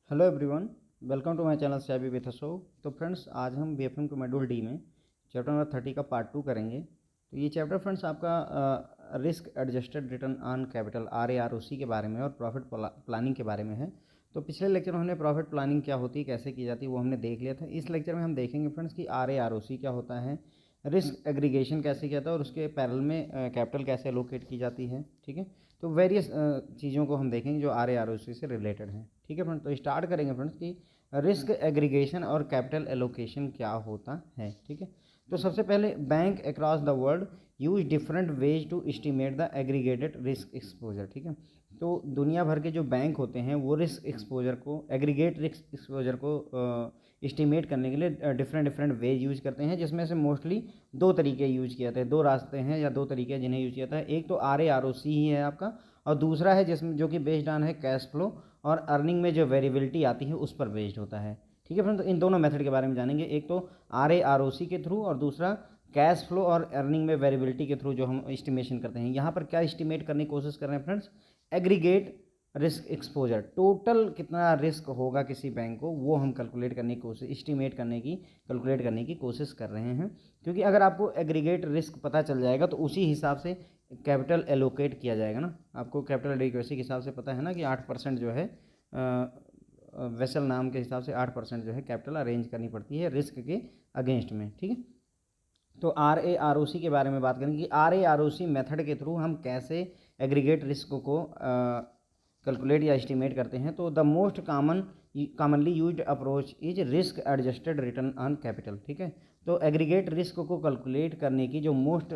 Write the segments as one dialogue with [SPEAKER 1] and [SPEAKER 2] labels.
[SPEAKER 1] Hello everyone, welcome to my channel CIB with Ashok. तो friends, आज हम बीएफएम के मॉड्यूल डी में चैप्टर नंबर 30 का पार्ट 2 करेंगे। तो ये चैप्टर फ्रेंड्स आपका risk adjusted return on capital RAROC के बारे में और प्रॉफिट प्लानिंग के बारे में है। तो पिछले लेक्चर में हमने प्रॉफिट प्लानिंग क्या होती है, कैसे की जाती है, वो हमने देख लिया था। इस लेक्चर में हम देखेंगे फ्रेंड्स कि RAROC क्या होता है, रिस्क एग्रीगेशन कैसे किया था और उसके पैरेलल में कैपिटल कैसे एलोकेट की जाती है। ठीक है, तो वेरियस चीज़ों को हम देखेंगे जो RAROC से रिलेटेड हैं। ठीक है फ्रेंड्स, तो स्टार्ट करेंगे फ्रेंड्स कि रिस्क एग्रीगेशन और कैपिटल एलोकेशन क्या होता है। ठीक है, तो सबसे पहले bank across the world use different ways to estimate the aggregated risk exposure. ठीक है, तो दुनिया भर के जो बैंक होते हैं वो रिस्क एक्सपोजर को, एग्रीगेट रिस्क एक्सपोजर को एस्टिमेट करने के लिए डिफरेंट वेज यूज करते हैं, जिसमें से मोस्टली दो तरीके यूज किए जाते हैं। दो रास्ते हैं या दो तरीके हैं जिन्हें यूज किया जाता है। एक तो RAROC ही है आपका, और दूसरा है जिसमें जो कि बेस्ड ऑन है कैश फ्लो और अर्निंग में जो वेरिएबिलिटी आती है उस पर बेस्ड होता है। ठीक है फ्रेंड, तो इन दोनों मेथड के बारे में जानेंगे। एक तो RAROC के थ्रू और दूसरा कैश फ्लो और अर्निंग में वेरिएबिलिटी के थ्रू जो हम एस्टिमेशन करते हैं। यहाँ पर क्या एस्टिमेट करने की कोशिश कर रहे हैं friends, aggregate risk exposure, total कितना रिस्क होगा किसी बैंक को वो हम कैलकुलेट करने की कोशिश, एस्टिमेट करने की, कैलकुलेट करने की कोशिश कर रहे हैं। क्योंकि अगर आपको एग्रीगेट रिस्क पता चल जाएगा तो उसी हिसाब से कैपिटल एलोकेट किया जाएगा ना। आपको कैपिटल एडिक्वेसी के हिसाब से पता है ना कि 8% जो है वेसल नाम के हिसाब से 8% जो है कैपिटल अरेंज करनी पड़ती है रिस्क के अगेंस्ट में। ठीक है, तो RAROC के बारे में बात करेंगे कि RAROC मेथड के थ्रू हम कैसे एग्रीगेट रिस्क को कैलकुलेट या एस्टिमेट करते हैं। तो the most commonly used approach is risk adjusted return on capital. ठीक है, तो एग्रीगेट रिस्क को कैलकुलेट करने की जो मोस्ट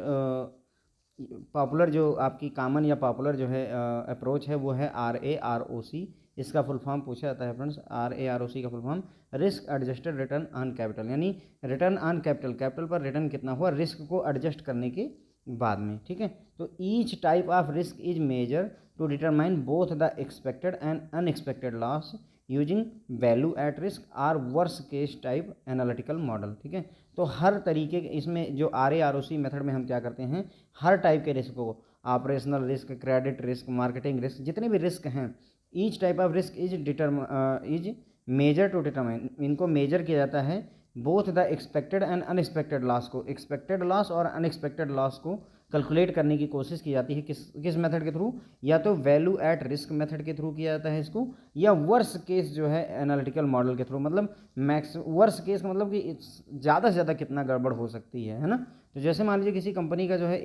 [SPEAKER 1] पॉपुलर, जो आपकी कॉमन या पॉपुलर जो है अप्रोच है वो है RAROC। इसका फुल फॉर्म पूछा जाता है फ्रेंड्स, RAROC का full form risk adjusted return on capital, यानी रिटर्न ऑन कैपिटल, कैपिटल पर रिटर्न कितना हुआ रिस्क को एडजस्ट करने के बाद में। ठीक है, तो each type of risk is measure to determine both the expected and unexpected loss using value at risk or worse case type analytical model. ठीक है, तो हर तरीके के इसमें जो RAROC मेथड में हम क्या करते हैं, हर टाइप के रिस्क को, operational risk, credit risk, marketing risk, जितने भी रिस्क हैं, each type of risk is measure to determine, इनको मेजर किया जाता है both the expected and unexpected loss को, एक्सपेक्टेड लॉस और अनएक्सपेक्टेड लॉस को कैलकुलेट करने की कोशिश की जाती है। किस मेथड के थ्रू, या तो वैल्यू एट रिस्क मेथड के थ्रू किया जाता है इसको, या वर्स केस जो है एनालिटिकल मॉडल के थ्रू। मतलब मैक्स वर्स केस का मतलब कि ज़्यादा से ज़्यादा कितना गड़बड़ हो सकती है ना। तो जैसे मान लीजिए किसी कंपनी का जो है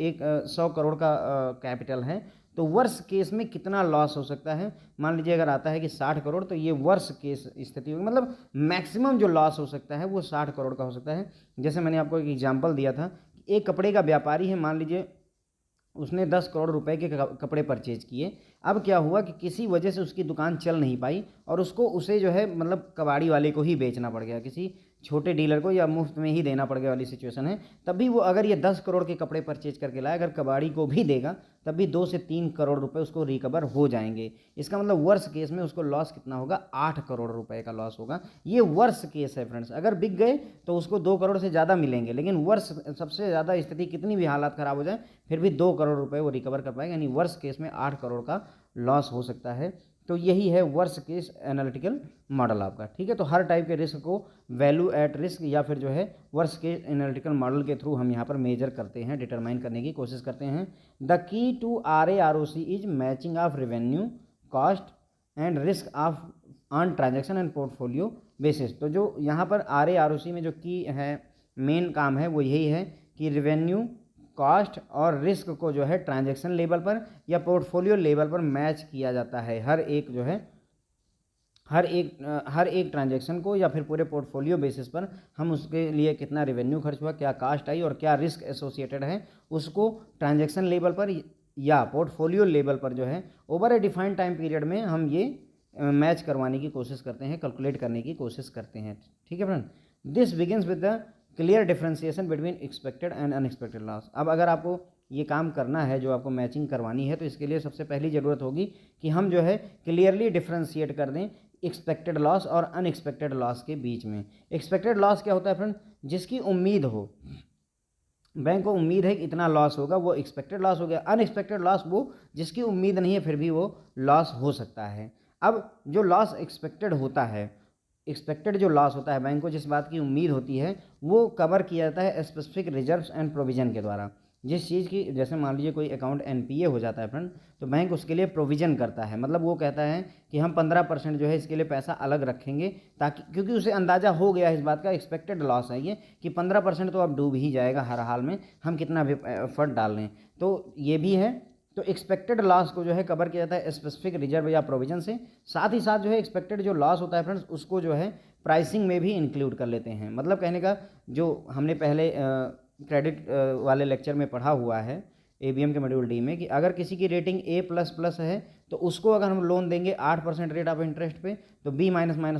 [SPEAKER 1] 100 करोड़ का कैपिटल है, तो वर्स केस में कितना लॉस हो सकता है। मान लीजिए अगर आता है कि 60 करोड़, तो ये वर्स केस स्थिति होगी, मतलब मैक्सिमम जो लॉस हो सकता है वो 60 करोड़ का हो सकता है। जैसे मैंने आपको एक एग्जांपल दिया था, एक कपड़े का व्यापारी है, मान लीजिए उसने 10 करोड़ रुपए के कपड़े परचेज किए। अब क्या हुआ कि किसी वजह से उसकी दुकान चल नहीं पाई और उसे जो है मतलब कबाड़ी वाले को ही बेचना पड़ गया, किसी छोटे डीलर को, या मुफ्त में ही देना पड़ गया वाली सिचुएशन है। तभी वो अगर ये 10 करोड़ के कपड़े परचेज करके लाए, अगर कबाड़ी को भी देगा तब भी 2 से 3 करोड़ रुपए उसको रिकवर हो जाएंगे। इसका मतलब वर्स केस में उसको लॉस कितना होगा, 8 करोड़ रुपए का लॉस होगा। ये वर्स केस है फ्रेंड्स। अगर बिक गए तो उसको 2 करोड़ से ज़्यादा मिलेंगे, लेकिन वर्स, सबसे ज़्यादा स्थिति कितनी भी हालात ख़राब हो जाए फिर भी 2 करोड़ रुपए वो रिकवर कर पाएगा, यानी वर्स केस में 8 करोड़ का लॉस हो सकता है। तो यही है वर्स केस एनालिटिकल मॉडल आपका। ठीक है, तो हर टाइप के रिस्क को वैल्यू एट रिस्क या फिर जो है वर्स केस एनालिटिकल मॉडल के थ्रू हम यहाँ पर मेजर करते हैं, डिटरमाइन करने की कोशिश करते हैं। The key to RAROC is matching of revenue, cost and risk of on transaction and portfolio basis. तो जो यहाँ पर RAROC में जो की है, मेन काम है वो यही है कि रेवेन्यू, कॉस्ट और रिस्क को जो है ट्रांजैक्शन लेवल पर या पोर्टफोलियो लेवल पर मैच किया जाता है। हर एक जो है हर एक ट्रांजैक्शन को या फिर पूरे पोर्टफोलियो बेसिस पर हम उसके लिए कितना रेवेन्यू खर्च हुआ, क्या कास्ट आई और क्या रिस्क एसोसिएटेड है, उसको ट्रांजैक्शन लेवल पर या पोर्टफोलियो लेवल पर जो है ओवर ए डिफाइंड टाइम पीरियड में हम ये मैच करवाने की कोशिश करते हैं, कैलकुलेट करने की कोशिश करते हैं। ठीक है friend, this begins with the clear differentiation between expected and unexpected loss. अब अगर आपको ये काम करना है, जो आपको मैचिंग करवानी है, तो इसके लिए सबसे पहली ज़रूरत होगी कि हम जो है क्लियरली डिफ्रेंशिएट कर दें एक्सपेक्टेड लॉस और अनएक्सपेक्टेड लॉस के बीच में। एक्सपेक्टेड लॉस क्या होता है फ्रेंड, जिसकी उम्मीद हो, बैंक को उम्मीद है कि इतना लॉस होगा, वो एक्सपेक्टेड लॉस हो गया। अनएक्सपेक्टेड लॉस वो जिसकी उम्मीद नहीं है फिर भी वो लॉस हो सकता है। अब जो लॉस एक्सपेक्टेड होता है, एक्सपेक्टेड जो लॉस होता है, बैंक को जिस बात की उम्मीद होती है, वो कवर किया जाता है स्पेसिफिक रिजर्व्स एंड प्रोविजन के द्वारा। जिस चीज़ की, जैसे मान लीजिए कोई अकाउंट एनपीए हो जाता है फ्रेंड, तो बैंक उसके लिए प्रोविज़न करता है, मतलब वो कहता है कि हम 15% जो है इसके लिए पैसा अलग रखेंगे, ताकि, क्योंकि उसे अंदाज़ा हो गया इस बात का, एक्सपेक्टेड लॉस है ये, कि 15% तो अब डूब ही जाएगा हर हाल में, हम कितना भी एफर्ट डाल लें, तो ये भी है। तो एक्सपेक्टेड लॉस को जो है कवर किया जाता है स्पेसिफिक रिजर्व या प्रोविजन से। साथ ही साथ जो है एक्सपेक्टेड जो लॉस होता है फ्रेंड्स, उसको जो है प्राइसिंग में भी इंक्लूड कर लेते हैं। मतलब कहने का, जो हमने पहले क्रेडिट वाले लेक्चर में पढ़ा हुआ है एबीएम के मॉड्यूल डी में, कि अगर किसी की रेटिंग A++ है तो उसको अगर हम लोन देंगे 8% रेट ऑफ इंटरेस्ट पे, तो B-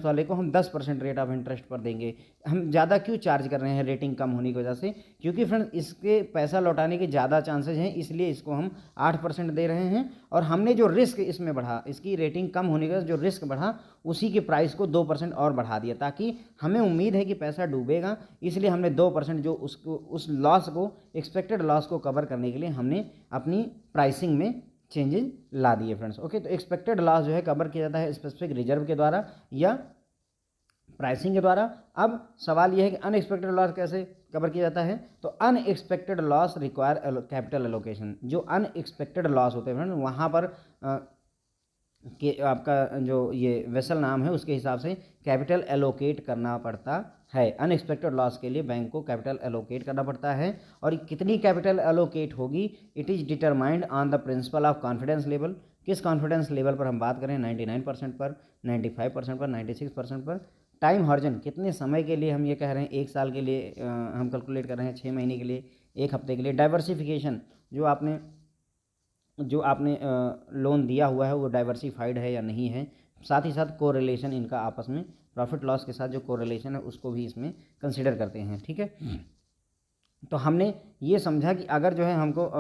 [SPEAKER 1] वाले को हम 10% रेट ऑफ इंटरेस्ट पर देंगे। हम ज़्यादा क्यों चार्ज कर रहे हैं रेटिंग कम होने की वजह से? क्योंकि फ्रेंड्स इसके पैसा लौटाने के ज़्यादा चांसेज हैं, इसलिए इसको हम 8% दे रहे हैं। और हमने जो रिस्क इसमें बढ़ा, इसकी रेटिंग कम होने का जो रिस्क बढ़ा, उसी के प्राइस को 2% और बढ़ा दिया, ताकि हमें उम्मीद है कि पैसा डूबेगा, इसलिए हमने 2% जो उसको, उस लॉस को, एक्सपेक्टेड लॉस को कवर करने के लिए हमने अपनी प्राइसिंग में चेंजेस ला दिए फ्रेंड्स। ओके, तो एक्सपेक्टेड लॉस जो है कवर किया जाता है स्पेसिफिक रिजर्व के द्वारा या प्राइसिंग के द्वारा। अब सवाल यह है कि अनएक्सपेक्टेड लॉस कैसे कवर किया जाता है? तो unexpected loss require capital allocation. जो अनएक्सपेक्टेड लॉस होते हैं फ्रेंड, वहाँ पर कि आपका जो ये वेसल नाम है उसके हिसाब से कैपिटल एलोकेट करना पड़ता है। अनएक्सपेक्टेड लॉस के लिए बैंक को कैपिटल एलोकेट करना पड़ता है, और कितनी कैपिटल एलोकेट होगी, it is determined on the principle of confidence level. किस कॉन्फिडेंस लेवल पर हम बात करें? 99% पर, 95% पर, 96% पर। टाइम हॉरिजन, कितने समय के लिए हम ये कह रहे हैं, 1 साल के लिए हम कैलकुलेट कर रहे हैं, 6 महीने के लिए, 1 हफ्ते के लिए। डाइवर्सिफिकेशन, जो आपने लोन दिया हुआ है वो डाइवर्सिफाइड है या नहीं है। साथ ही साथ कोरिलेशन इनका आपस में, प्रॉफिट लॉस के साथ जो कोरिलेशन है उसको भी इसमें कंसिडर करते हैं। ठीक है, तो हमने ये समझा कि अगर जो है हमको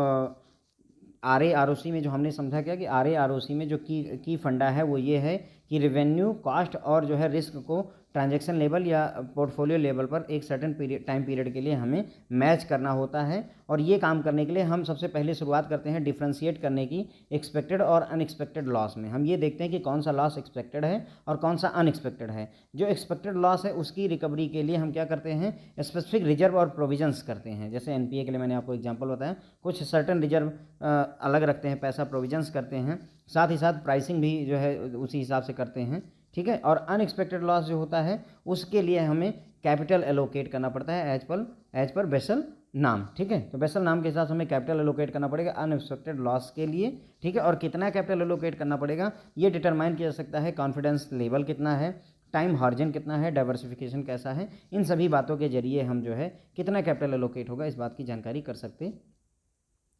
[SPEAKER 1] RA ROC में जो हमने समझा क्या, कि RA ROC में जो की फंडा है वो ये है कि रेवेन्यू, कॉस्ट और जो है रिस्क को ट्रांजैक्शन लेवल या पोर्टफोलियो लेवल पर एक सर्टेन टाइम पीरियड के लिए हमें मैच करना होता है। और ये काम करने के लिए हम सबसे पहले शुरुआत करते हैं डिफ्रेंशिएट करने की एक्सपेक्टेड और अनएक्सपेक्टेड लॉस में। हम ये देखते हैं कि कौन सा लॉस एक्सपेक्टेड है और कौन सा अनएक्सपेक्टेड है। जो एक्सपेक्टेड लॉस है उसकी रिकवरी के लिए हम क्या करते हैं, स्पेसिफिक रिजर्व और प्रोविजंस करते हैं। जैसे एनपीए के लिए मैंने आपको एग्जांपल बताया, कुछ सर्टेन रिजर्व अलग रखते हैं, पैसा प्रोविजंस करते हैं, साथ ही साथ प्राइसिंग भी जो है उसी हिसाब से करते हैं। ठीक है, और अनएक्सपेक्टेड लॉस जो होता है उसके लिए हमें कैपिटल एलोकेट करना पड़ता है एज पर बेसल नाम। ठीक है, तो बेसल नाम के हिसाब से हमें कैपिटल एलोकेट करना पड़ेगा अनएक्सपेक्टेड लॉस के लिए। ठीक है, और कितना कैपिटल एलोकेट करना पड़ेगा ये डिटरमाइन किया जा सकता है, कॉन्फिडेंस लेवल कितना है, टाइम हॉरिजन कितना है, डाइवर्सिफिकेशन कैसा है, इन सभी बातों के जरिए हम जो है कितना कैपिटल एलोकेट होगा इस बात की जानकारी कर सकते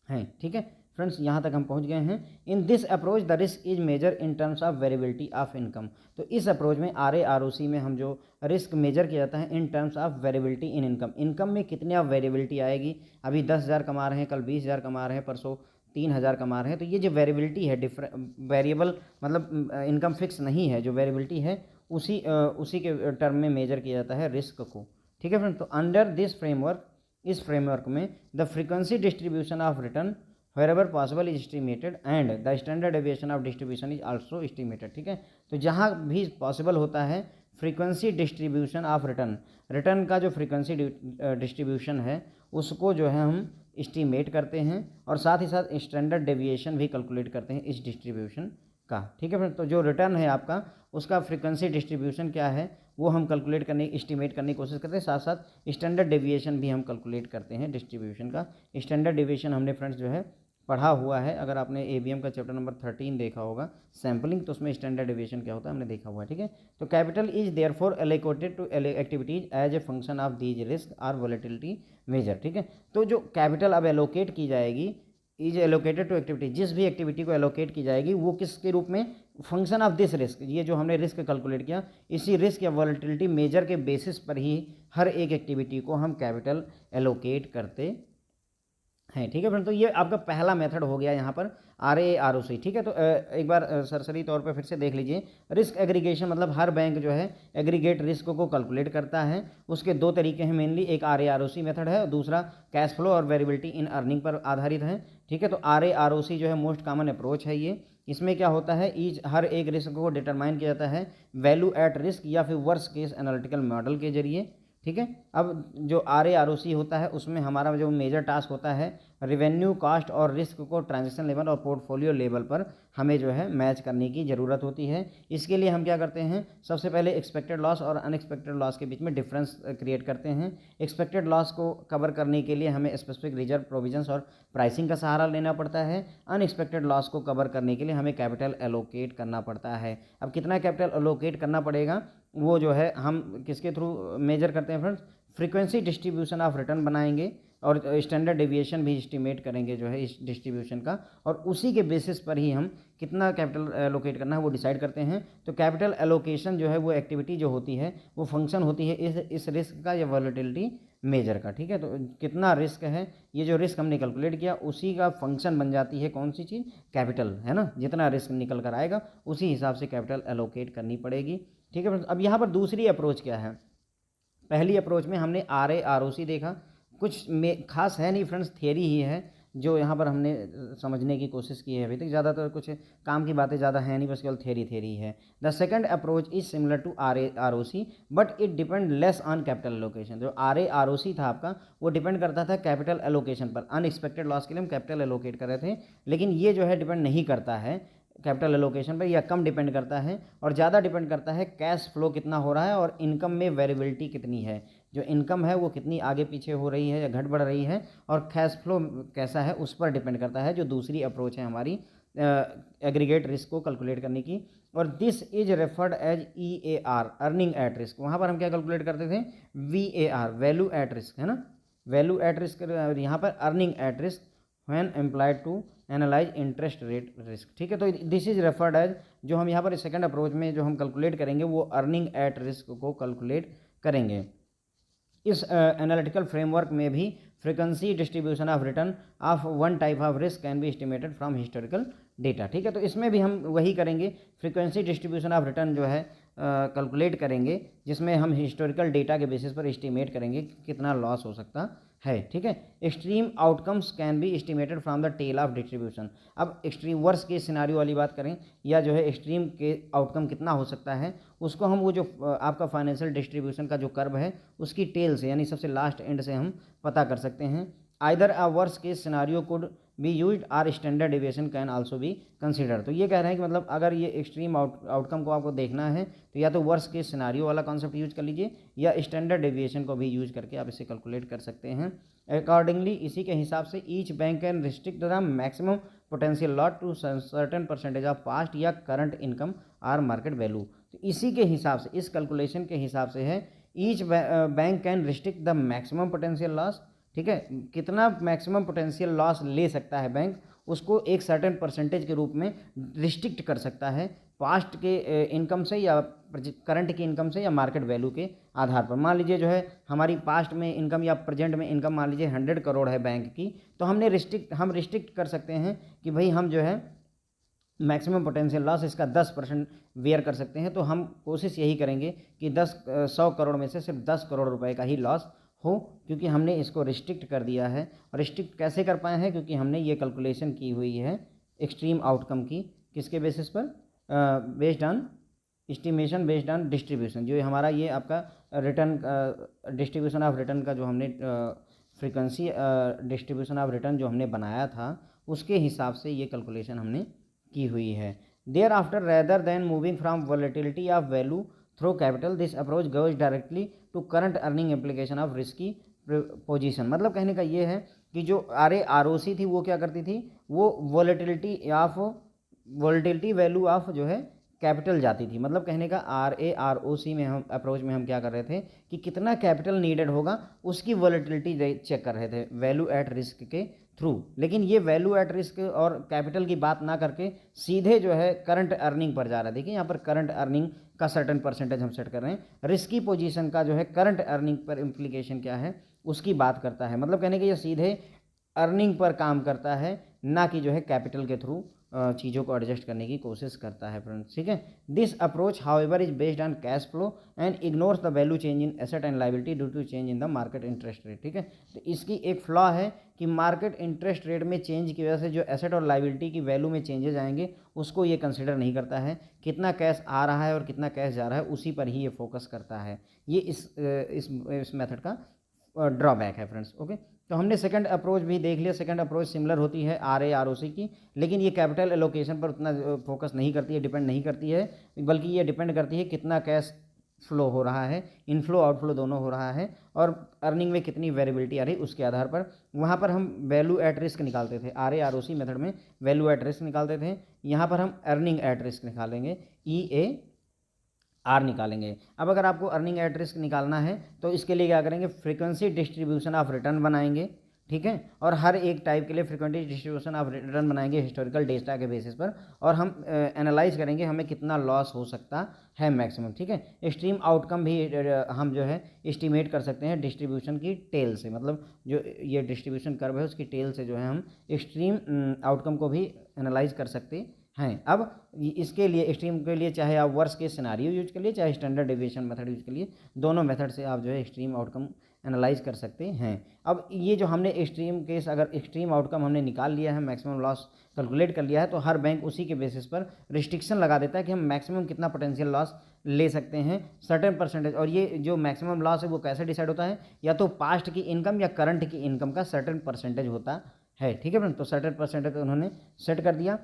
[SPEAKER 1] हैं। ठीक है फ्रेंड्स, यहाँ तक हम पहुँच गए हैं। In this approach the risk is measure in terms of variability of income. तो इस अप्रोच में RA ROC में हम जो रिस्क मेजर किया जाता है इन terms of variability in income. Income में कितनी आप वेरिएबिलिटी आएगी, अभी 10,000 कमा रहे हैं, कल 20,000 कमा रहे हैं, परसों 3,000 कमा रहे हैं, तो ये जो वेरिएबिलिटी है, वेरिएबल मतलब इनकम फिक्स नहीं है, जो वेरिएबिलिटी है उसी के टर्म में मेजर किया जाता है रिस्क को। ठीक है फ्रेंड, तो अंडर दिस फ्रेमवर्क, इस फ्रेमवर्क में the frequency distribution of return wherever possible is estimated and the standard deviation of distribution is also estimated। ठीक है, तो जहाँ भी पॉसिबल होता है फ्रीक्वेंसी डिस्ट्रीब्यूशन ऑफ रिटर्न का जो फ्रीक्वेंसी डिस्ट्रीब्यूशन है उसको जो है हम एस्टीमेट करते हैं, और साथ ही साथ स्टैंडर्ड डेविएशन भी कैलकुलेट करते हैं इस डिस्ट्रीब्यूशन का। ठीक है फ्रेंड, तो जो रिटर्न है आपका उसका फ्रीक्वेंसी डिस्ट्रीब्यूशन क्या है वो हम कैलकुलेट करने, एस्टीमेट करने की कोशिश करते हैं, साथ साथ स्टैंडर्ड डेविएशन भी हम कैलकुलेट करते हैं डिस्ट्रीब्यूशन का। स्टैंडर्ड डेविएशन हमने फ्रेंड्स जो है पढ़ा हुआ है, अगर आपने एबीएम का चैप्टर नंबर 13 देखा होगा सैम्पलिंग, तो उसमें स्टैंडर्ड डेविएशन क्या होता है हमने देखा हुआ है। ठीक है, तो capital is therefore allocated to activities as a function of these risk or volatility measure. ठीक है, तो जो कैपिटल अब एलोकेट की जाएगी, इज एलोकेटेड टू एक्टिविटी, जिस भी एक्टिविटी को एलोकेट की जाएगी वो किसके रूप में, फंक्शन ऑफ दिस रिस्क, ये जो हमने रिस्क कैलकुलेट किया इसी रिस्क या वोलेटिलिटी मेजर के बेसिस पर ही हर एक एक्टिविटी को हम कैपिटल एलोकेट करते हैं। ठीक है फ्रेंड, तो ये आपका पहला मेथड हो गया यहाँ पर RA ROC। ठीक है, तो एक बार सरसरी तौर पे फिर से देख लीजिए। रिस्क एग्रीगेशन मतलब हर बैंक जो है एग्रीगेट रिस्क को कैलकुलेट करता है। उसके दो तरीके हैं मेनली, एक RA ROC मेथड है और दूसरा कैश फ्लो और वेरिएबिलिटी इन अर्निंग पर आधारित है। ठीक है, तो RA ROC जो है मोस्ट कॉमन अप्रोच है ये। इसमें क्या होता है, हर एक रिस्क को डिटरमाइन किया जाता है वैल्यू एट रिस्क या फिर वर्स्ट केस एनालिटिकल मॉडल के जरिए। ठीक है, अब जो RAROC होता है उसमें हमारा जो मेजर टास्क होता है रिवेन्यू, कॉस्ट और रिस्क को ट्रांजेक्शन लेवल और पोर्टफोलियो लेवल पर हमें जो है मैच करने की ज़रूरत होती है। इसके लिए हम क्या करते हैं, सबसे पहले एक्सपेक्टेड लॉस और अनएक्सपेक्टेड लॉस के बीच में डिफरेंस क्रिएट करते हैं। एक्सपेक्टेड लॉस को कवर करने के लिए हमें स्पेसिफिक रिजर्व, प्रोविजंस और प्राइसिंग का सहारा लेना पड़ता है। अनएक्सपेक्टेड लॉस को कवर करने के लिए हमें कैपिटल एलोकेट करना पड़ता है। अब कितना कैपिटल एलोकेट करना पड़ेगा वो जो है हम किसके थ्रू मेजर करते हैं friends, frequency distribution of return बनाएंगे और स्टैंडर्ड डेविएशन भी एस्टिमेट करेंगे जो है इस डिस्ट्रीब्यूशन का, और उसी के बेसिस पर ही हम कितना कैपिटल एलोकेट करना है वो डिसाइड करते हैं। तो कैपिटल एलोकेशन जो है वो एक्टिविटी जो होती है वो फंक्शन होती है इस रिस्क का या वॉलेटिलिटी मेजर का। ठीक है, तो कितना रिस्क है, ये जो रिस्क हमने कैलकुलेट किया उसी का फंक्शन बन जाती है कौन सी चीज़, कैपिटल, है ना। जितना रिस्क निकल कर आएगा उसी हिसाब से कैपिटल एलोकेट करनी पड़ेगी। ठीक है, अब यहाँ पर दूसरी अप्रोच क्या है, पहली अप्रोच में हमने RAROC देखा, कुछ में खास है नहीं फ्रेंड्स, थियरी ही है जो यहाँ पर हमने समझने की कोशिश की है। अभी तक ज़्यादातर कुछ काम की बातें ज़्यादा है नहीं, बस केवल थियरी है। The second approach is similar to RAROC but it depend less on capital allocation. जो RAROC था आपका वो डिपेंड करता था कैपिटल एलोकेशन पर, अनएक्सपेक्टेड लॉस के लिए हम कैपिटल एलोकेट कर रहे थे, लेकिन ये जो है डिपेंड नहीं करता है कैपिटल एलोकेशन पर, या कम डिपेंड करता है और ज़्यादा डिपेंड करता है कैश फ्लो कितना हो रहा है और इनकम में वेरिएबिलिटी कितनी है, जो इनकम है वो कितनी आगे पीछे हो रही है या घट बढ़ रही है, और कैश फ्लो कैसा है उस पर डिपेंड करता है, जो दूसरी अप्रोच है हमारी एग्रीगेट रिस्क को कैलकुलेट करने की। और this is referred as EAR, earning at risk. वहाँ पर हम क्या कैलकुलेट करते थे, VAR, वैल्यू एट रिस्क, है ना, वैल्यू एट रिस्क, यहाँ पर earning at risk when employed to analyse interest rate risk. ठीक है, तो दिस इज रेफर्ड एज, जो हम यहाँ पर सेकंड अप्रोच में जो हम कैलकुलेट करेंगे वो अर्निंग एट रिस्क को कैलकुलेट करेंगे। इस एनालिटिकल फ्रेमवर्क में भी frequency distribution of return of one type of risk can be estimated from historical data. ठीक है, तो इसमें भी हम वही करेंगे, फ्रीक्वेंसी डिस्ट्रीब्यूशन ऑफ रिटर्न जो है कैलकुलेट करेंगे, जिसमें हम हिस्टोरिकल डेटा के बेसिस पर एस्टिमेट करेंगे कि कितना लॉस हो सकता है। ठीक है, extreme outcomes can be estimated from the tail of distribution. अब एक्सट्रीम वर्स के सिनारियो वाली बात करें, या जो है एक्सट्रीम के आउटकम कितना हो सकता है, उसको हम वो जो आपका फाइनेंशियल डिस्ट्रीब्यूशन का जो कर्व है उसकी टेल से, यानी सबसे लास्ट एंड से हम पता कर सकते हैं। Either a worse case scenario could be used or standard deviation can also be consider. तो ये कह रहे हैं कि मतलब अगर ये एक्सट्रीम आउटकम को आपको देखना है तो या तो वर्स केस सिनारियो वाला कॉन्सेप्ट यूज कर लीजिए, या स्टैंडर्ड डेविएशन को भी यूज करके आप इसे कैलकुलेट कर सकते हैं। अकॉर्डिंगली इसी के हिसाब से each bank can restrict the maximum potential lot to certain percentage of past या current income or market value. तो इसी के हिसाब से, इस कैलकुलेशन के हिसाब से है each bank can restrict the maximum potential loss. ठीक है, कितना मैक्सिमम पोटेंशियल लॉस ले सकता है बैंक, उसको एक सर्टेन परसेंटेज के रूप में रिस्ट्रिक्ट कर सकता है पास्ट के इनकम से या करंट की इनकम से या मार्केट वैल्यू के आधार पर। मान लीजिए जो है हमारी पास्ट में इनकम या प्रेजेंट में इनकम मान लीजिए 100 करोड़ है बैंक की, तो हम रिस्ट्रिक्ट कर सकते हैं कि भाई हम जो है मैक्सिमम पोटेंशियल लॉस इसका 10% वेयर कर सकते हैं। तो हम कोशिश यही करेंगे कि 100 करोड़ में से सिर्फ 10 करोड़ रुपए का ही लॉस हो, क्योंकि हमने इसको रिस्ट्रिक्ट कर दिया है। और रिस्ट्रिक्ट कैसे कर पाए हैं, क्योंकि हमने ये कैलकुलेशन की हुई है एक्सट्रीम आउटकम की, किसके बेसिस पर, based on estimation based on distribution. जो हमारा ये आपका रिटर्न डिस्ट्रीब्यूशन ऑफ रिटर्न का जो हमने फ्रीक्वेंसी डिस्ट्रीब्यूशन ऑफ रिटर्न जो हमने बनाया था उसके हिसाब से ये कैलकुलेशन हमने की हुई है। Thereafter rather than moving from volatility of value through capital, this approach goes directly to current earning application of risky position. मतलब कहने का ये है कि जो RAROC थी वो क्या करती थी, वो वॉलेटिलिटी वैल्यू ऑफ जो है कैपिटल जाती थी। मतलब कहने का RAROC में हम अप्रोच में हम क्या कर रहे थे कि कितना कैपिटल नीडेड होगा उसकी वॉलेटिलिटी चेक कर रहे थे वैल्यू एट रिस्क के थ्रू। लेकिन ये वैल्यू एट रिस्क और कैपिटल की बात ना करके सीधे जो है करंट अर्निंग पर जा रहा है। देखिए यहाँ पर करंट अर्निंग का सर्टेन परसेंटेज हम सेट कर रहे हैं, रिस्की पोजीशन का जो है करंट अर्निंग पर इम्प्लीकेशन क्या है उसकी बात करता है। मतलब कहने कि ये सीधे अर्निंग पर काम करता है, ना कि जो है कैपिटल के थ्रू चीज़ों को एडजस्ट करने की कोशिश करता है फ्रेंड्स, ठीक है। This approach however is based on cash flow and ignores the value change in asset and liability due to change in the market interest rate, ठीक है। तो इसकी एक फ्लॉ है कि मार्केट इंटरेस्ट रेट में चेंज की वजह से जो एसेट और लायबिलिटी की वैल्यू में चेंजेस आएंगे उसको ये कंसिडर नहीं करता है। कितना कैश आ रहा है और कितना कैश जा रहा है उसी पर ही ये फोकस करता है। ये इस मेथड का ड्रॉबैक है फ्रेंड्स, ओके। तो हमने सेकंड अप्रोच भी देख लिया। सेकंड अप्रोच सिमिलर होती है RAROC की, लेकिन ये कैपिटल एलोकेशन पर उतना फोकस नहीं करती है, डिपेंड नहीं करती है, बल्कि ये डिपेंड करती है कितना कैश फ्लो हो रहा है, इनफ्लो आउटफ्लो दोनों हो रहा है, और अर्निंग में कितनी वेरिएबिलिटी आ रही है उसके आधार पर वहाँ पर हम वैल्यू एट रिस्क निकालते थे। RAROC मेथड में वैल्यू एट रिस्क निकालते थे, यहाँ पर हम अर्निंग एट रिस्क निकालेंगे, EAR निकालेंगे। अब अगर आपको अर्निंग एट रिस्क निकालना है तो इसके लिए क्या करेंगे, फ्रीक्वेंसी डिस्ट्रीब्यूशन ऑफ रिटर्न बनाएंगे, ठीक है। और हर एक टाइप के लिए फ्रीक्वेंसी डिस्ट्रीब्यूशन ऑफ रिटर्न बनाएंगे हिस्टोरिकल डेटा के बेसिस पर, और हम एनालाइज करेंगे हमें कितना लॉस हो सकता है मैक्सिमम, ठीक है। एक्सट्रीम आउटकम भी हम जो है एस्टिमेट कर सकते हैं डिस्ट्रीब्यूशन की टेल से, मतलब जो ये डिस्ट्रीब्यूशन कर्व है उसकी टेल से जो है हम एक्सट्रीम आउटकम को भी एनालाइज कर सकते हैं। अब इसके लिए एक्सट्रीम के लिए चाहे आप वर्स्ट केस सिनारियो यूज कर लिए, चाहे स्टैंडर्ड डेविएशन मेथड यूज कर लिए, दोनों मेथड से आप जो है एक्सट्रीम आउटकम एनालाइज कर सकते हैं। अब ये जो हमने एक्सट्रीम केस, अगर एक्सट्रीम आउटकम हमने निकाल लिया है, मैक्सिमम लॉस कैलकुलेट कर लिया है, तो हर बैंक उसी के बेसिस पर रिस्ट्रिक्शन लगा देता है कि हम मैक्सिमम कितना पोटेंशियल लॉस ले सकते हैं, सर्टेन परसेंटेज। और ये जो मैक्सिमम लॉस है वो कैसे डिसाइड होता है, या तो पास्ट की इनकम या करंट की इनकम का सर्टेन परसेंटेज होता है, ठीक है फ्रेंड। तो सर्टेन परसेंटेज उन्होंने सेट कर दिया।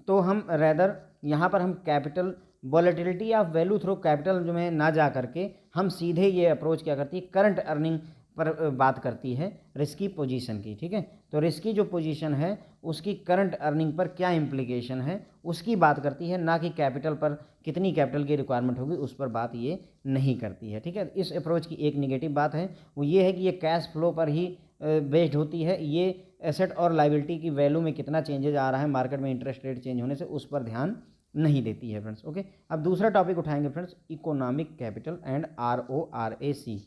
[SPEAKER 1] तो हम रेदर यहाँ पर हम capital volatility of value through capital जो में ना जा करके हम सीधे ये अप्रोच क्या करती है, करंट अर्निंग पर बात करती है, रिस्की पोजीशन की, ठीक है। तो रिस्की जो पोजीशन है उसकी करंट अर्निंग पर क्या इम्प्लीकेशन है उसकी बात करती है, ना कि कैपिटल पर कितनी कैपिटल की रिक्वायरमेंट होगी उस पर बात ये नहीं करती है, ठीक है। इस अप्रोच की एक निगेटिव बात है वो ये है कि ये कैश फ्लो पर ही बेस्ड होती है, ये एसेट और लायबिलिटी की वैल्यू में कितना चेंजेज आ रहा है मार्केट में इंटरेस्ट रेट चेंज होने से उस पर ध्यान नहीं देती है फ्रेंड्स, ओके। अब दूसरा टॉपिक उठाएंगे friends, economic capital and RORAC।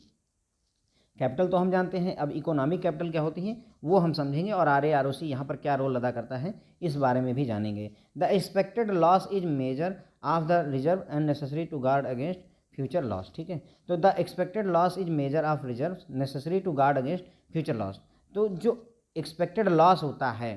[SPEAKER 1] Capital तो हम जानते हैं, अब इकोनॉमिक कैपिटल क्या होती है वो हम समझेंगे, और RAROC यहाँ पर क्या रोल अदा करता है इस बारे में भी जानेंगे। The expected loss is measure of the reserve and necessary to guard against future loss, ठीक है। तो the expected loss is measure of reserve necessary to guard against future loss. तो जो एक्सपेक्टेड लॉस होता है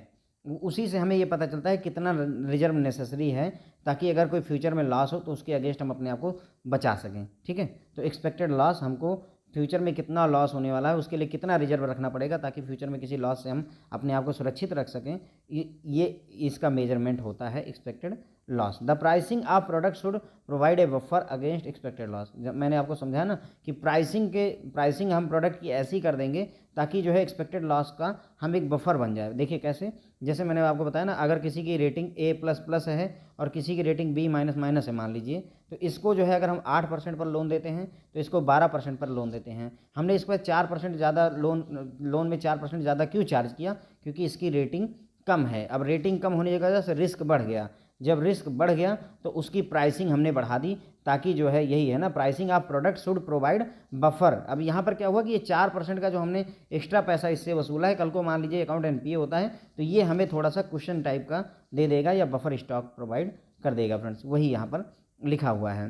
[SPEAKER 1] उसी से हमें ये पता चलता है कितना रिजर्व नेसेसरी है, ताकि अगर कोई फ्यूचर में लॉस हो तो उसके अगेंस्ट हम अपने आप को बचा सकें, ठीक है। तो एक्सपेक्टेड लॉस, हमको फ्यूचर में कितना लॉस होने वाला है उसके लिए कितना रिजर्व रखना पड़ेगा ताकि फ्यूचर में किसी लॉस से हम अपने आप को सुरक्षित रख सकें, ये इसका मेजरमेंट होता है expected loss. The pricing of product should provide a buffer against expected loss. जब मैंने आपको समझाया ना कि प्राइसिंग हम प्रोडक्ट की ऐसी कर देंगे ताकि जो है एक्सपेक्टेड लॉस का हम एक बफर बन जाए। देखिए कैसे, जैसे मैंने आपको बताया ना, अगर किसी की रेटिंग A++ है और किसी की रेटिंग B- है मान लीजिए, तो इसको जो है अगर हम 8% पर लोन देते हैं तो इसको 12% पर लोन देते हैं। हमने इस पर 4% ज़्यादा लोन में 4% ज़्यादा क्यों चार्ज किया, क्योंकि इसकी रेटिंग कम है। अब रेटिंग कम होने की वजह से रिस्क बढ़ गया, जब रिस्क बढ़ गया तो उसकी प्राइसिंग हमने बढ़ा दी, ताकि जो है यही है ना, pricing of product should provide buffer. अब यहाँ पर क्या हुआ कि ये 4% का जो हमने एक्स्ट्रा पैसा इससे वसूला है, कल को मान लीजिए अकाउंट NPA होता है तो ये हमें थोड़ा सा क्वेश्चन टाइप का दे देगा या बफर स्टॉक प्रोवाइड कर देगा फ्रेंड्स, वही यहाँ पर लिखा हुआ है।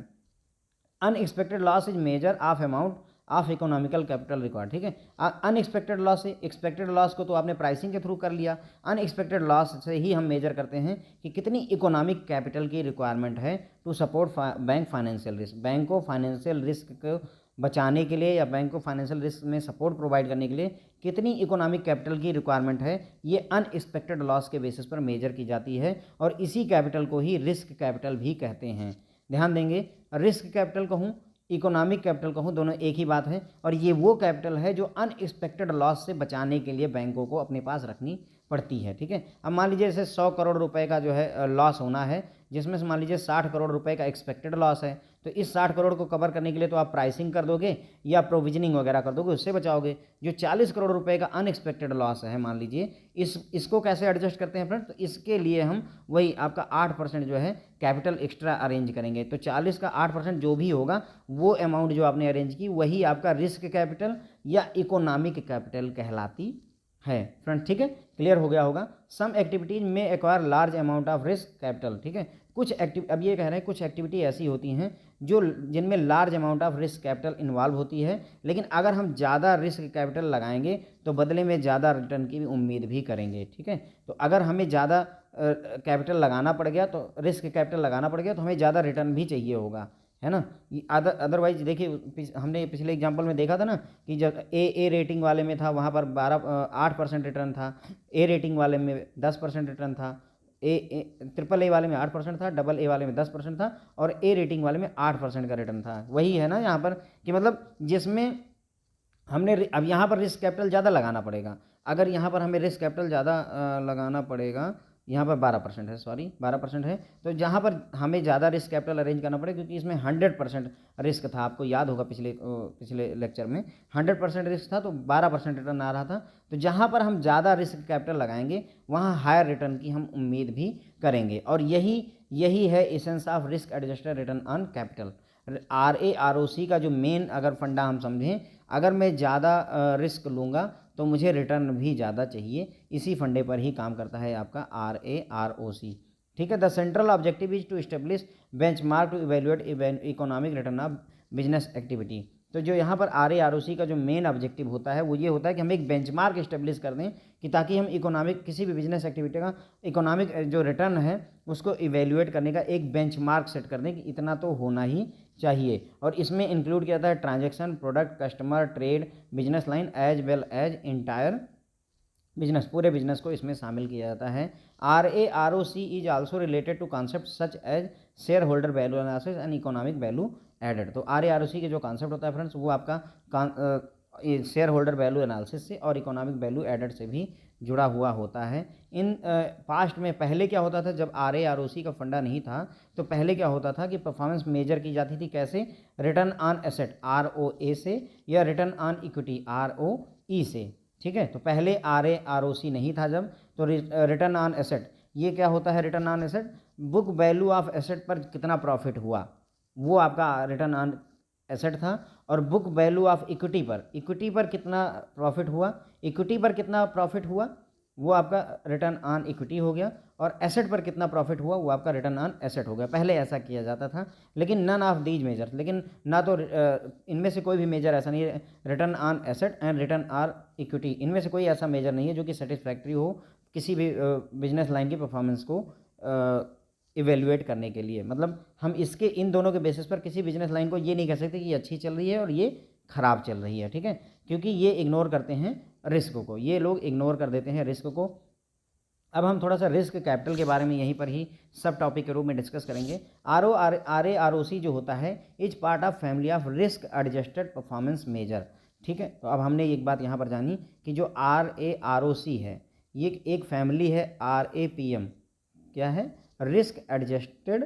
[SPEAKER 1] Unexpected loss is measure of amount of economical capital required, ठीक है। अनएक्सपेक्टेड लॉस से, एक्सपेक्टेड लॉस को तो आपने प्राइसिंग के थ्रू कर लिया, अनएक्सपेक्टेड लॉस से ही हम मेजर करते हैं कि कितनी इकोनॉमिक कैपिटल की रिक्वायरमेंट है to support bank financial risk. Bank को फाइनेंशियल रिस्क को बचाने के लिए या बैंक को फाइनेंशियल रिस्क में सपोर्ट प्रोवाइड करने के लिए कितनी इकोनॉमिक कैपिटल की रिक्वायरमेंट है, ये अनएक्सपेक्टेड लॉस के बेसिस पर मेजर की जाती है, और इसी कैपिटल को ही रिस्क कैपिटल भी कहते हैं। ध्यान देंगे, रिस्क कैपिटल कहूँ, इकोनॉमिक कैपिटल कहूँ, दोनों एक ही बात है, और ये वो कैपिटल है जो अनएक्सपेक्टेड लॉस से बचाने के लिए बैंकों को अपने पास रखनी पड़ती है, ठीक है। अब मान लीजिए जैसे 100 करोड़ रुपए का जो है लॉस होना है, जिसमें से मान लीजिए 60 करोड़ रुपए का एक्सपेक्टेड लॉस है, तो इस 60 करोड़ को कवर करने के लिए तो आप प्राइसिंग कर दोगे या प्रोविजनिंग वगैरह कर दोगे, उससे बचाओगे। जो 40 करोड़ रुपए का अनएक्सपेक्टेड लॉस है मान लीजिए, इसको कैसे एडजस्ट करते हैं फ्रेंड्स, तो इसके लिए हम वही आपका 8% जो है कैपिटल एक्स्ट्रा अरेंज करेंगे। तो 40 का 8% जो भी होगा वो अमाउंट जो आपने अरेंज की वही आपका रिस्क कैपिटल या इकोनॉमिक कैपिटल कहलाती है फ्रेंड, ठीक है, क्लियर हो गया होगा। सम एक्टिविटीज में acquire large amount of risk capital, ठीक है, अब ये कह रहे हैं कुछ एक्टिविटी ऐसी होती हैं जो जिनमें large amount of risk capital involve होती है, लेकिन अगर हम ज़्यादा रिस्क कैपिटल लगाएंगे तो बदले में ज़्यादा रिटर्न की भी उम्मीद भी करेंगे, ठीक है। तो अगर हमें ज़्यादा कैपिटल लगाना पड़ गया, तो रिस्क कैपिटल लगाना पड़ गया तो हमें ज़्यादा रिटर्न भी चाहिए होगा, है ना। अदरवाइज देखिए हमने पिछले एग्जांपल में देखा था ना कि जब ए रेटिंग वाले में था वहाँ पर 8% रिटर्न था, ए रेटिंग वाले में 10% रिटर्न था, ट्रिपल ए वाले में 8% था, डबल ए वाले में 10% था, और ए रेटिंग वाले में 8% का रिटर्न था। वही है ना यहाँ पर कि मतलब जिसमें हमने अब यहाँ पर रिस्क कैपिटल ज़्यादा लगाना पड़ेगा। अगर यहाँ पर हमें रिस्क कैपिटल ज़्यादा लगाना पड़ेगा, यहाँ पर 12% है, सॉरी 12% है, तो जहाँ पर हमें ज़्यादा रिस्क कैपिटल अरेंज करना पड़ेगा क्योंकि इसमें 100% रिस्क था। आपको याद होगा पिछले लेक्चर में 100% रिस्क था तो 12% रिटर्न आ रहा था। तो जहाँ पर हम ज़्यादा रिस्क कैपिटल लगाएंगे वहाँ हायर रिटर्न की हम उम्मीद भी करेंगे, और यही है essence of risk adjusted return on capital. RAROC का जो मेन अगर फंडा हम समझें, अगर मैं ज़्यादा रिस्क लूँगा तो मुझे रिटर्न भी ज़्यादा चाहिए, इसी फंडे पर ही काम करता है आपका RAROC, ठीक है। The central objective is to establish benchmark to evaluate economic return of business activity. तो जो यहाँ पर RAROC का जो मेन ऑब्जेक्टिव होता है वो ये होता है कि हम एक बेंचमार्क इस्टेब्लिश कर दें कि ताकि हम इकोनॉमिक किसी भी बिजनेस एक्टिविटी का इकोनॉमिक जो रिटर्न है उसको इवेल्युएट करने का एक बेंचमार्क सेट कर दें कि इतना तो होना ही चाहिए। और इसमें इंक्लूड किया जाता है transaction, product, customer, trade, business line as well as entire business, पूरे बिजनेस को इसमें शामिल किया जाता है। RAROC is also related to concept such as shareholder value analysis and economic value added. तो RAROC के जो कॉन्सेप्ट होता है फ्रेंड्स वो आपका शेयर होल्डर वैल्यू एनालिसिस से और इकोनॉमिक वैल्यू एडेड से भी जुड़ा हुआ होता है। इन पास्ट में पहले क्या होता था, जब RAROC का फंडा नहीं था तो पहले क्या होता था कि परफॉर्मेंस मेजर की जाती थी कैसे, रिटर्न ऑन एसेट ROA से या रिटर्न ऑन इक्विटी ROE से, ठीक है। तो पहले RAROC नहीं था जब, तो रिटर्न ऑन एसेट, ये क्या होता है return on asset, book value of asset पर कितना प्रॉफिट हुआ वो आपका रिटर्न ऑन एसेट था, और बुक वैल्यू ऑफ इक्विटी पर कितना प्रॉफिट हुआ, इक्विटी पर कितना प्रॉफिट हुआ वो आपका रिटर्न ऑन इक्विटी हो गया, और एसेट पर कितना प्रॉफिट हुआ वो आपका रिटर्न ऑन एसेट हो गया। पहले ऐसा किया जाता था, लेकिन नन ऑफ दीज मेजर, लेकिन ना तो इनमें से कोई भी मेजर ऐसा नहीं है, return on asset and return on equity, इनमें से कोई ऐसा मेजर नहीं है जो कि सेटिस्फैक्ट्री हो किसी भी बिजनेस लाइन की परफॉर्मेंस को इवेल्युएट करने के लिए। मतलब हम इसके इन दोनों के बेसिस पर किसी बिजनेस लाइन को ये नहीं कह सकते कि ये अच्छी चल रही है और ये ख़राब चल रही है, ठीक है, क्योंकि ये इग्नोर करते हैं रिस्क को, ये लोग इग्नोर कर देते हैं रिस्क को। अब हम थोड़ा सा रिस्क कैपिटल के बारे में यहीं पर ही सब टॉपिक के रूप में डिस्कस करेंगे। RAROC जो होता है is part of family of risk adjusted performance measure, ठीक है। तो अब हमने एक बात यहाँ पर जानी कि जो RAROC है ये एक फैमिली है RAPM, क्या है, रिस्क एडजस्टेड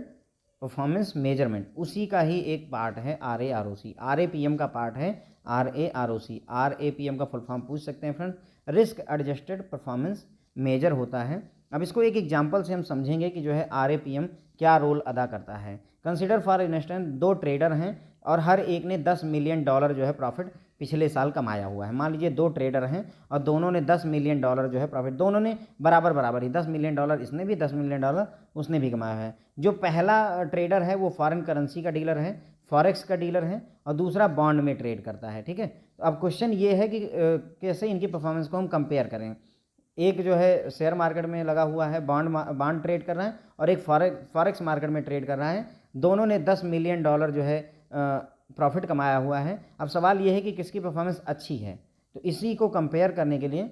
[SPEAKER 1] परफॉर्मेंस मेजरमेंट, उसी का ही एक पार्ट है RAROC। RAPM का पार्ट है RAROC। RAPM का फुल फॉर्म पूछ सकते हैं friend, risk adjusted performance measure होता है। अब इसको एक एग्जांपल से हम समझेंगे कि जो है RAPM क्या रोल अदा करता है। कंसिडर फॉर इंस्टेंस दो ट्रेडर हैं और हर एक ने $10 मिलियन जो है प्रॉफिट पिछले साल कमाया हुआ है। मान लीजिए दो ट्रेडर हैं और दोनों ने $10 मिलियन जो है प्रॉफिट, दोनों ने बराबर ही $10 मिलियन, इसने भी $10 मिलियन उसने भी कमाया है। जो पहला ट्रेडर है वो फॉरेन करेंसी का डीलर है, फॉरेक्स का डीलर है, और दूसरा बॉन्ड में ट्रेड करता है, ठीक है। तो अब क्वेश्चन ये है कि कैसे इनकी परफॉर्मेंस को हम कंपेयर करें। एक जो है शेयर मार्केट में लगा हुआ है, बॉन्ड ट्रेड कर रहा है, और एक फॉरेक्स मार्केट में ट्रेड कर रहा है। दोनों ने $10 मिलियन जो है प्रॉफिट कमाया हुआ है। अब सवाल ये है कि किसकी परफॉर्मेंस अच्छी है, तो इसी को कंपेयर करने के लिए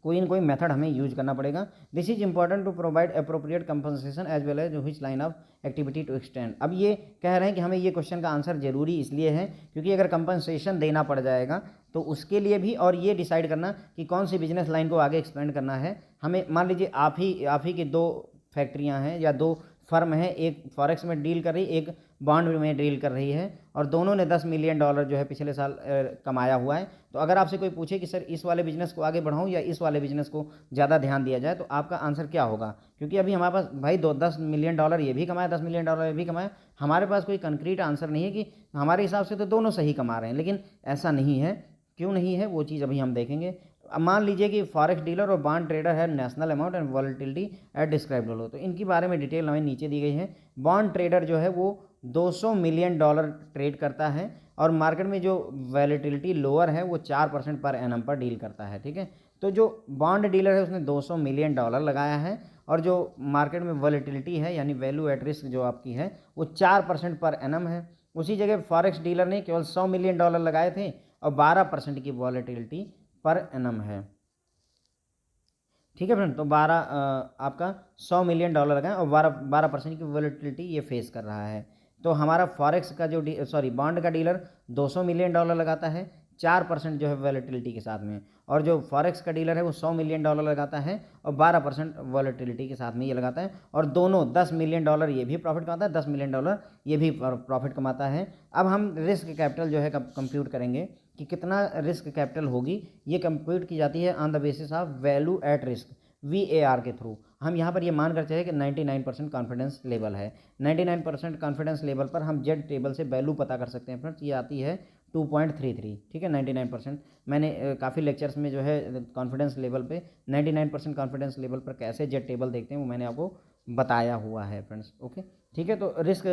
[SPEAKER 1] कोई ना कोई मेथड हमें यूज करना पड़ेगा। This is important to provide appropriate compensation as well as which line of activity to extend. अब ये कह रहे हैं कि हमें ये क्वेश्चन का आंसर जरूरी इसलिए है क्योंकि अगर कंपनसेशन देना पड़ जाएगा तो उसके लिए भी, और ये डिसाइड करना कि कौन सी बिजनेस लाइन को आगे एक्सपेंड करना है हमें। मान लीजिए आप ही की दो फैक्ट्रियाँ हैं या दो फर्म है, एक फॉरेक्स में डील कर रही, एक बॉन्ड में डील कर रही है, और दोनों ने $10 मिलियन जो है पिछले साल कमाया हुआ है। तो अगर आपसे कोई पूछे कि सर इस वाले बिजनेस को आगे बढ़ाऊं या इस वाले बिजनेस को ज़्यादा ध्यान दिया जाए, तो आपका आंसर क्या होगा? क्योंकि अभी हमारे पास भाई $10 मिलियन ये भी कमाया, $10 मिलियन ये भी कमाया, हमारे पास कोई कंक्रीट आंसर नहीं है कि हमारे हिसाब से तो दोनों सही कमा रहे हैं, लेकिन ऐसा नहीं है। क्यों नहीं है वो चीज़ अभी हम देखेंगे। अब मान लीजिए कि फॉरेक्स डीलर और बॉन्ड ट्रेडर है national amount and volatility at described लो, तो इनके बारे में डिटेल हमें नीचे दी गई है। बॉन्ड ट्रेडर जो है वो $200 मिलियन ट्रेड करता है और मार्केट में जो वॉलेटिलिटी लोअर है वो 4% पर एनम पर डील करता है। ठीक है, तो जो बॉन्ड डीलर है उसने $200 मिलियन लगाया है और जो मार्केट में वॉलेटिलिटी है यानी वैल्यू एट रिस्क जो आपकी है वो 4% पर एनम है। उसी जगह फॉरेक्स डीलर ने केवल $100 मिलियन लगाए थे और 12% की वॉलेटिलिटी पर एनम है। ठीक है फ्रेंड, तो 12 आपका $100 मिलियन लगाए और 12% की वॉलेटिलिटी ये फेस कर रहा है। तो हमारा फॉरेक्स का जो बॉन्ड का डीलर $200 मिलियन लगाता है 4% जो है वॉलेटिलिटी के साथ में, और जो फॉरेक्स का डीलर है वो $100 मिलियन लगाता है और 12% वॉलेटिलिटी के साथ में ये लगाता है, और दोनों $10 मिलियन ये भी प्रॉफिट कमाता है, $10 मिलियन ये भी प्रॉफिट कमाता है। अब हम रिस्क कैपिटल जो है कंप्यूट करेंगे कि कितना रिस्क कैपिटल होगी। ये कंप्यूट की जाती है on the basis of value at risk VAR के थ्रू। हम यहाँ पर ये मान कर चले कि 99% कॉन्फिडेंस लेवल है। 99% कॉन्फिडेंस लेवल पर हम जेड टेबल से वैल्यू पता कर सकते हैं फ्रेंड्स। ये आती है 2.33। ठीक है, 99%। मैंने काफ़ी लेक्चर्स में जो है कॉन्फिडेंस लेवल पे 99% कॉन्फिडेंस लेवल पर कैसे जेड टेबल देखते हैं वो मैंने आपको बताया हुआ है फ्रेंड्स। ओके, ठीक है, तो रिस्क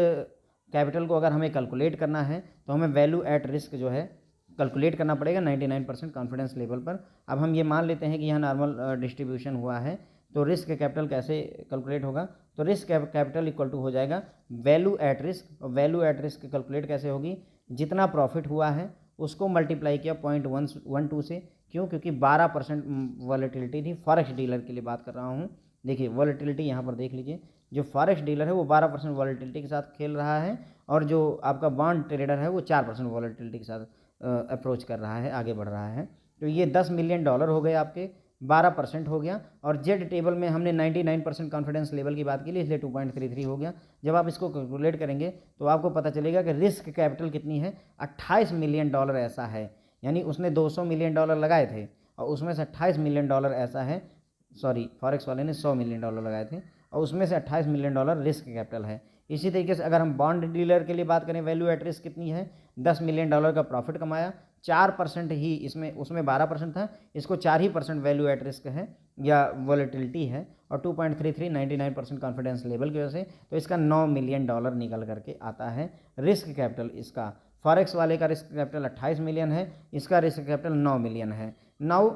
[SPEAKER 1] कैपिटल को अगर हमें कैलकुलेट करना है तो हमें वैल्यू एट रिस्क जो है कैलकुलेट करना पड़ेगा 99% कॉन्फिडेंस लेवल पर। अब हम ये मान लेते हैं कि यहाँ नॉर्मल डिस्ट्रीब्यूशन हुआ है, तो रिस्क कैपिटल कैसे कैलकुलेट होगा, तो रिस्क कैपिटल इक्वल टू हो जाएगा value at risk. Value at risk calculate कैसे होगी, जितना प्रॉफिट हुआ है उसको मल्टीप्लाई किया 0.112 से। क्यों, क्योंकि 12% वॉलेटिलिटी थी फॉरेक्स डीलर के लिए बात कर रहा हूँ। देखिए वॉलेटिलिटी यहाँ पर देख लीजिए, जो फॉरेक्स डीलर है वो 12% वॉलेटिलिटी के साथ खेल रहा है और जो आपका बॉन्ड ट्रेडर है वो 4% वॉलेटिलिटी के साथ अप्रोच कर रहा है, आगे बढ़ रहा है। तो ये $10 मिलियन हो गए आपके, 12% हो गया, और जेड टेबल में हमने 99% कॉन्फिडेंस लेवल की बात की इसलिए 2.33 हो गया। जब आप इसको कैलकुलेट करेंगे तो आपको पता चलेगा कि रिस्क कैपिटल कितनी है, $28 मिलियन ऐसा है। यानी उसने $200 मिलियन लगाए थे और उसमें से $28 मिलियन ऐसा है, फॉरेक्स वाले ने $100 मिलियन लगाए थे और उसमें से $28 मिलियन रिस्क कैपिटल है। इसी तरीके से अगर हम बॉन्ड डीलर के लिए बात करें, वैल्यू एट रिस्क कितनी है, $10 मिलियन का प्रॉफिट कमाया, 4% ही इसमें, उसमें 12% था, इसको 4% वैल्यू एट रिस्क है या वॉलेटिलिटी है, और 2.33 99% कॉन्फिडेंस लेवल की वजह से, तो इसका $9 मिलियन निकल करके आता है रिस्क कैपिटल। इसका फॉरेक्स वाले का रिस्क कैपिटल 28 मिलियन है, इसका रिस्क कैपिटल 9 मिलियन है। नाउ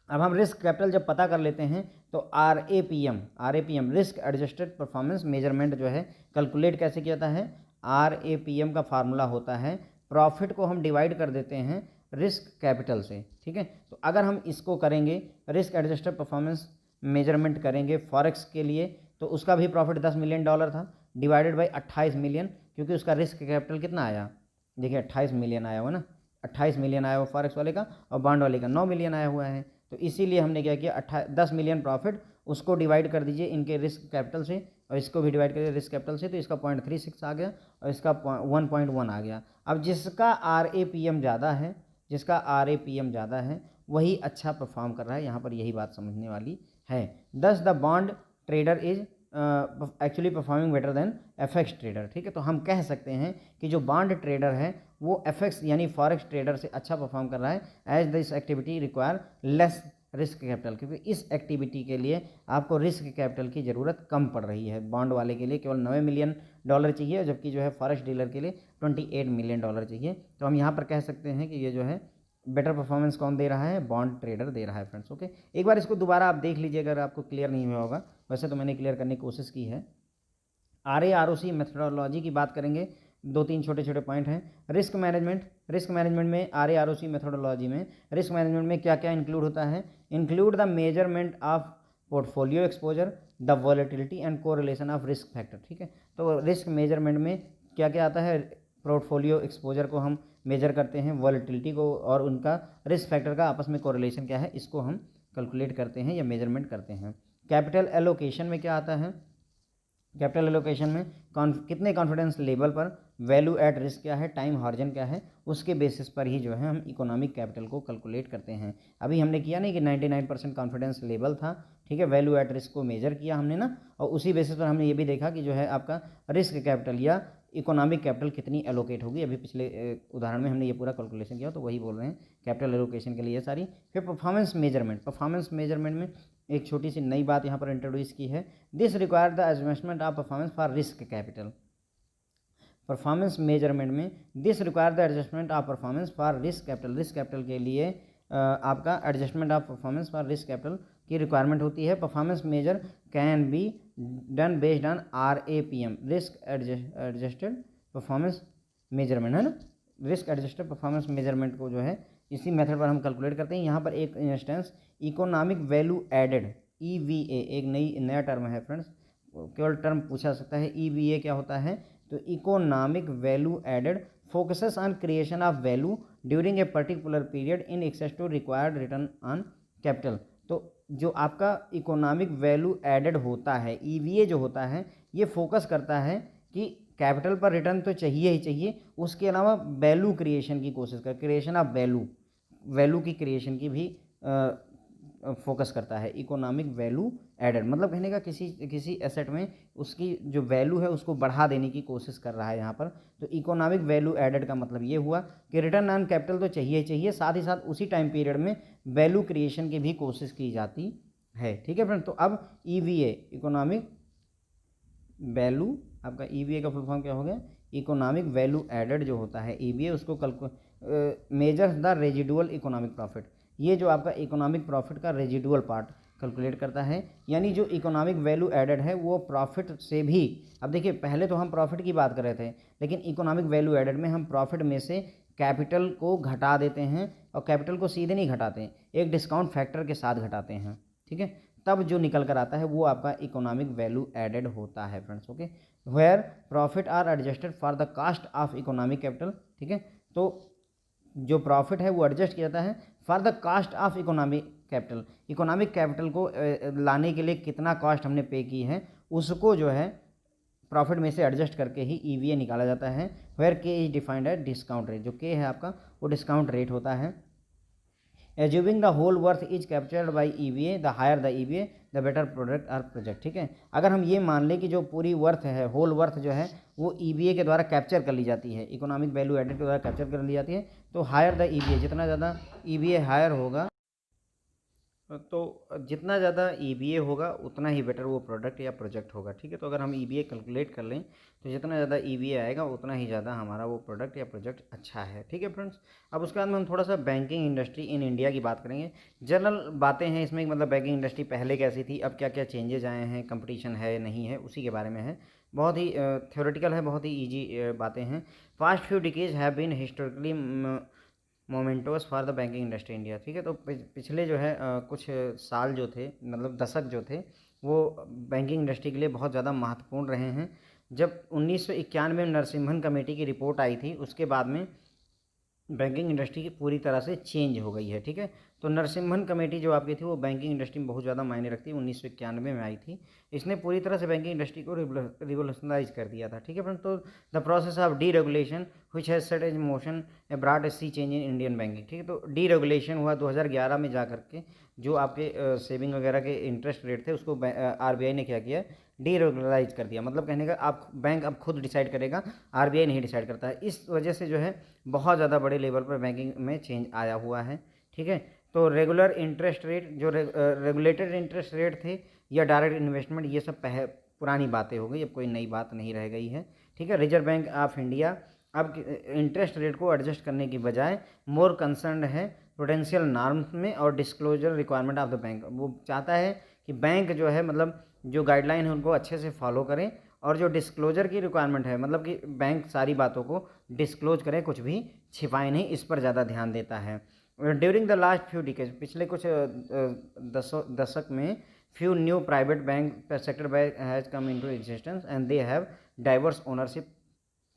[SPEAKER 1] अब हम रिस्क कैपिटल जब पता कर लेते हैं तो RAPM risk adjusted performance measurement जो है कैलकुलेट कैसे किया जाता है। RAPM का फार्मूला होता है, प्रॉफिट को हम डिवाइड कर देते हैं रिस्क कैपिटल से। ठीक है, तो अगर हम इसको करेंगे, रिस्क एडजस्टेड परफॉर्मेंस मेजरमेंट करेंगे फॉरेक्स के लिए, तो उसका भी प्रॉफिट $10 मिलियन था, डिवाइडेड बाई 28 मिलियन, क्योंकि उसका रिस्क कैपिटल कितना आया, देखिए 28 मिलियन आया हुआ ना, 28 मिलियन आया हुआ फॉरेक्स वाले का, और बॉन्ड वाले का 9 मिलियन आया हुआ है। तो इसीलिए हमने क्या किया, 10 मिलियन प्रॉफिट, उसको डिवाइड कर दीजिए इनके रिस्क कैपिटल से, और इसको भी डिवाइड करिए रिस्क कैपिटल से, तो इसका 0.36 आ गया और इसका 1.1 आ गया। अब जिसका RAPM ज़्यादा है वही अच्छा परफॉर्म कर रहा है, यहाँ पर यही बात समझने वाली है। दस the bond trader is actually performing better than FX trader. ठीक है, तो हम कह सकते हैं कि जो बॉन्ड ट्रेडर है वो FX यानी फॉरेक्स ट्रेडर से अच्छा परफॉर्म कर रहा है, as this activity require less risk capital, क्योंकि इस एक्टिविटी के लिए आपको रिस्क कैपिटल की ज़रूरत कम पड़ रही है। बॉन्ड वाले के लिए केवल $9 मिलियन चाहिए, जबकि जो है फॉरेक्स डीलर के लिए $28 मिलियन चाहिए। तो हम यहाँ पर कह सकते हैं कि ये जो है बेटर परफॉर्मेंस कौन दे रहा है, बॉन्ड ट्रेडर दे रहा है फ्रेंड्स। ओके, एक बार इसको दोबारा आप देख लीजिए अगर आपको क्लियर नहीं हुआ होगा, वैसे तो मैंने क्लियर करने की कोशिश की है। RAROC मेथडोलॉजी की बात करेंगे, 2-3 छोटे पॉइंट हैं। रिस्क मैनेजमेंट में RAROC मेथडोलॉजी में रिस्क मैनेजमेंट में क्या क्या इंक्लूड होता है, include the measurement of portfolio exposure, the volatility and correlation of risk factor. ठीक है, तो रिस्क मेजरमेंट में क्या क्या आता है, पोर्टफोलियो एक्सपोजर को हम मेजर करते हैं, वॉलेटिलिटी को और उनका रिस्क फैक्टर का आपस में कोरिलेशन क्या है, इसको हम कैलकुलेट करते हैं या मेजरमेंट करते हैं। कैपिटल एलोकेशन में क्या आता है, कैपिटल एलोकेशन में कितने कॉन्फिडेंस लेवल पर वैल्यू एट रिस्क क्या है, टाइम हॉरिजन क्या है, उसके बेसिस पर ही जो है हम इकोनॉमिक कैपिटल को कैलकुलेट करते हैं। अभी हमने किया नहीं कि 99% कॉन्फिडेंस लेवल था, ठीक है, वैल्यू एट रिस्क को मेजर किया हमने ना, और उसी बेसिस पर हमने ये भी देखा कि जो है आपका रिस्क कैपिटल या इकोनॉमिक कैपिटल कितनी एलोकेट होगी। अभी पिछले उदाहरण में हमने ये पूरा कैलकुलेशन किया, तो वही बोल रहे हैं कैपिटल एलोकेशन के लिए सारी। फिर परफॉर्मेंस मेजरमेंट में एक छोटी सी नई बात यहाँ पर इंट्रोड्यूस की है, this require the adjustment of performance for risk capital. Performance measurement में this require the adjustment of performance for risk capital के लिए आपका adjustment of performance for risk capital की रिक्वायरमेंट होती है। Performance measure can be done based on RAPM, risk adjusted performance measurement, है ना। Risk adjusted performance measurement को जो है इसी मेथड पर हम कैलकुलेट करते हैं। यहाँ पर एक instance economic value added EVA, एक नया टर्म है फ्रेंड्स, केवल टर्म पूछा सकता है। EVA क्या होता है, तो economic value added focuses on creation of value during a particular period in excess to required return on capital. तो जो आपका इकोनॉमिक वैल्यू एडेड होता है, EVA जो होता है, ये फोकस करता है कि कैपिटल पर रिटर्न तो चाहिए ही चाहिए, उसके अलावा वैल्यू क्रिएशन की कोशिश कर, क्रिएशन ऑफ वैल्यू की क्रिएशन की भी फोकस करता है। इकोनॉमिक वैल्यू एडेड मतलब कहने का किसी एसेट में उसकी जो वैल्यू है उसको बढ़ा देने की कोशिश कर रहा है यहाँ पर। तो इकोनॉमिक वैल्यू एडेड का मतलब ये हुआ कि रिटर्न ऑन कैपिटल तो चाहिए ही चाहिए, साथ ही साथ उसी टाइम पीरियड में वैल्यू क्रिएशन की भी कोशिश की जाती है। ठीक है फ्रेंड, तो अब EVA इकोनॉमिक वैल्यू, आपका EVA का फुल फॉर्म क्या हो गया, इकोनॉमिक वैल्यू एडेड जो होता है EVA, उसको measures the residual economic profit. ये जो आपका इकोनॉमिक प्रॉफिट का रेजिडुअल पार्ट कैलकुलेट करता है, यानी जो इकोनॉमिक वैल्यू एडेड है वो प्रॉफिट से भी, अब देखिए पहले तो हम प्रॉफिट की बात कर रहे थे, लेकिन इकोनॉमिक वैल्यू एडेड में हम प्रॉफिट में से कैपिटल को घटा देते हैं, और कैपिटल को सीधे नहीं घटाते, एक डिस्काउंट फैक्टर के साथ घटाते हैं। ठीक है, तब जो निकल कर आता है वो आपका इकोनॉमिक वैल्यू एडेड होता है friends. Okay, where profit are adjusted for the cost of economic capital. ठीक है, तो जो प्रॉफिट है वो एडजस्ट किया जाता है for the cost of economic capital, economic capital को लाने के लिए कितना कॉस्ट हमने पे की है उसको जो है प्रॉफिट में से एडजस्ट करके ही EVA निकाला जाता है। Where K is defined as discount rate, जो K है आपका वो डिस्काउंट रेट होता है। Assuming the whole worth is captured by EVA, the higher the EVA the better product और प्रोजेक्ट। ठीक है, अगर हम ये मान लें कि जो पूरी वर्थ है, होल वर्थ जो है वो EVA के द्वारा कैप्चर कर ली जाती है, इकोनॉमिक वैल्यू एडेड के द्वारा कैप्चर कर ली जाती है, तो हायर द EVA, जितना ज़्यादा EVA हायर होगा, तो जितना ज़्यादा EVA होगा उतना ही बेटर वो प्रोडक्ट या प्रोजेक्ट होगा। ठीक है, तो अगर हम EVA कैलकुलेट कर लें तो जितना ज़्यादा EVA आएगा उतना ही ज़्यादा हमारा वो प्रोडक्ट या प्रोजेक्ट अच्छा है। ठीक है फ्रेंड्स, अब उसके बाद में हम थोड़ा सा बैंकिंग इंडस्ट्री इन इंडिया की बात करेंगे। जनरल बातें हैं इसमें, मतलब बैंकिंग इंडस्ट्री पहले कैसी थी, अब क्या क्या चेंजेज आए हैं, कंपटीशन है नहीं है, उसी के बारे में है। बहुत ही थ्योरेटिकल है, बहुत ही ईजी बातें हैं। Past few decades have been historically momentous for the banking industry India. ठीक है, तो पिछले जो है कुछ साल जो थे, मतलब दशक जो थे, वो बैंकिंग इंडस्ट्री के लिए बहुत ज़्यादा महत्वपूर्ण रहे हैं। जब 1991 में नरसिम्हन कमेटी की रिपोर्ट आई थी, उसके बाद में बैंकिंग इंडस्ट्री की पूरी तरह से चेंज हो गई है। ठीक है, तो नरसिम्हन कमेटी जो आपकी थी वो बैंकिंग इंडस्ट्री में बहुत ज़्यादा मायने रखती है, 1991 में आई थी। इसने पूरी तरह से बैंकिंग इंडस्ट्री को रिवोल्यूशनाइज कर दिया था। ठीक है फ्रेंड, तो the process of deregulation which has set in motion a broad sea change in Indian banking. ठीक है, तो डी रेगुलेशन हुआ 2011 में जा करके, जो आपके सेविंग वगैरह के इंटरेस्ट रेट थे उसको RBI ने क्या किया, डीरेगुलराइज कर दिया। मतलब कहने का आप बैंक अब खुद डिसाइड करेगा, RBI नहीं डिसाइड करता है। इस वजह से जो है बहुत ज़्यादा बड़े लेवल पर बैंकिंग में चेंज आया हुआ है। ठीक है, तो रेगुलर इंटरेस्ट रेट, जो रेगुलेटेड इंटरेस्ट रेट थे, या डायरेक्ट इन्वेस्टमेंट, ये सब पुरानी बातें हो गई, अब कोई नई बात नहीं रह गई है। ठीक है, रिजर्व बैंक ऑफ इंडिया अब इंटरेस्ट रेट को एडजस्ट करने की बजाय मोर कंसर्न है प्रूडेंशियल नॉर्म्स में और disclosure requirement of the bank. वो चाहता है कि बैंक जो है, मतलब जो गाइडलाइन है उनको अच्छे से फॉलो करें, और जो डिस्क्लोजर की रिक्वायरमेंट है, मतलब कि बैंक सारी बातों को डिस्क्लोज करें, कुछ भी छिपाए नहीं, इस पर ज़्यादा ध्यान देता है। During the last few decays, पिछले कुछ दशक में, few new private bank sector bank has come into existence and they have diverse ownership